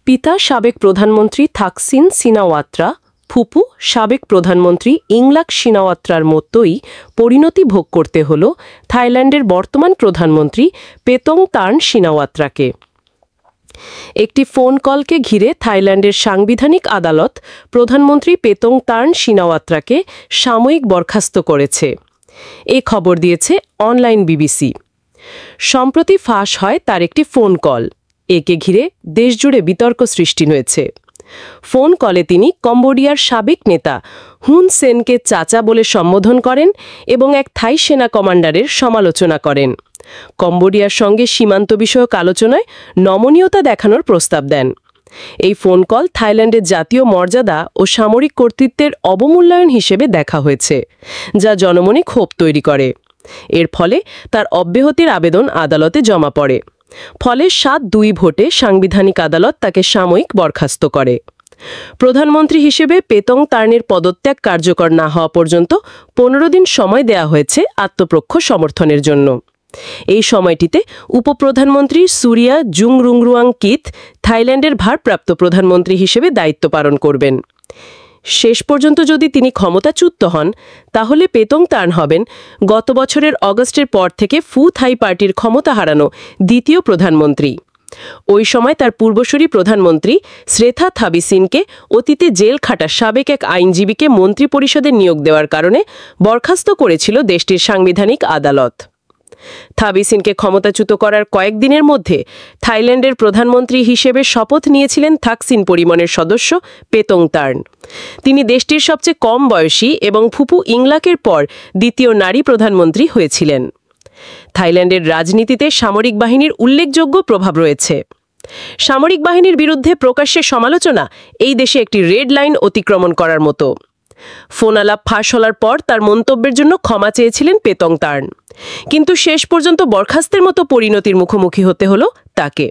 পিতা সাবেক প্রধানমন্ত্রী থাকসিন সিনাওয়াত্রা, ফুপু সাবেক প্রধানমন্ত্রী ইংলাক সিনাওয়াত্রার মতোই পরিণতি ভোগ করতে হল থাইল্যান্ডের বর্তমান প্রধানমন্ত্রী পেতোংতার্ন সিনাওয়াত্রাকে। একটি ফোন কলকে ঘিরে থাইল্যান্ডের সাংবিধানিক আদালত প্রধানমন্ত্রী পেতোংতার্ন সিনাওয়াত্রাকে সাময়িক বরখাস্ত করেছে। এ খবর দিয়েছে অনলাইন বিবিসি। সম্প্রতি ফাঁস হয় তার একটি ফোন কল। একে ঘিরে দেশজুড়ে বিতর্ক সৃষ্টি হয়েছে। ফোন কলে তিনি কম্বোডিয়ার সাবেক নেতা হুন সেনকে চাচা বলে সম্বোধন করেন এবং এক থাই সেনা কমান্ডারের সমালোচনা করেন। কম্বোডিয়ার সঙ্গে সীমান্ত বিষয়ক আলোচনায় নমনীয়তা দেখানোর প্রস্তাব দেন। এই ফোন কল থাইল্যান্ডের জাতীয় মর্যাদা ও সামরিক কর্তৃত্বের অবমূল্যায়ন হিসেবে দেখা হয়েছে, যা জনমনে ক্ষোভ তৈরি করে। এর ফলে তার অব্যাহতির আবেদন আদালতে জমা পড়ে। ফলে 7-2 ভোটে সাংবিধানিক আদালত তাকে সাময়িক বরখাস্ত করে। প্রধানমন্ত্রী হিসেবে পেতোংতার্নের পদত্যাগ কার্যকর না হওয়া পর্যন্ত 15 দিন সময় দেয়া হয়েছে আত্মপক্ষ সমর্থনের জন্য। এই সময়টিতে উপপ্রধানমন্ত্রী সুরিয়া জুংরুংরুয়াং কিত থাইল্যান্ডের ভারপ্রাপ্ত প্রধানমন্ত্রী হিসেবে দায়িত্ব পালন করবেন। শেষ পর্যন্ত যদি তিনি ক্ষমতাচ্যুত হন, তাহলে পেতোংতার্ন হবেন গত বছরের অগস্টের পর থেকে ফু থাই পার্টির ক্ষমতা হারানো দ্বিতীয় প্রধানমন্ত্রী। ওই সময় তার পূর্বসূরি প্রধানমন্ত্রী শ্রেথা থাবিসিনকে অতীতে জেল খাটা সাবেক এক আইনজীবীকে মন্ত্রিপরিষদে নিয়োগ দেওয়ার কারণে বরখাস্ত করেছিল দেশটির সাংবিধানিক আদালত। থাবিসিনকে ক্ষমতাচ্যুত করার কয়েকদিনের মধ্যে থাইল্যান্ডের প্রধানমন্ত্রী হিসেবে শপথ নিয়েছিলেন থাকসিন পরিবারের সদস্য পেতোংতার্ন। তিনি দেশটির সবচেয়ে কম বয়সী এবং ফুপু ইংলাকের পর দ্বিতীয় নারী প্রধানমন্ত্রী হয়েছিলেন। থাইল্যান্ডের রাজনীতিতে সামরিক বাহিনীর উল্লেখযোগ্য প্রভাব রয়েছে। সামরিক বাহিনীর বিরুদ্ধে প্রকাশ্যে সমালোচনা এই দেশে একটি রেড লাইন অতিক্রমণ করার মতো। ফোন আলাপ ফাঁস হওয়ার পর তার মন্তব্যের জন্য ক্ষমা চেয়েছিলেন পেতোংতার্ন, কিন্তু শেষ পর্যন্ত বরখাস্তের মতো পরিণতির মুখোমুখি হতে হলো তাকে।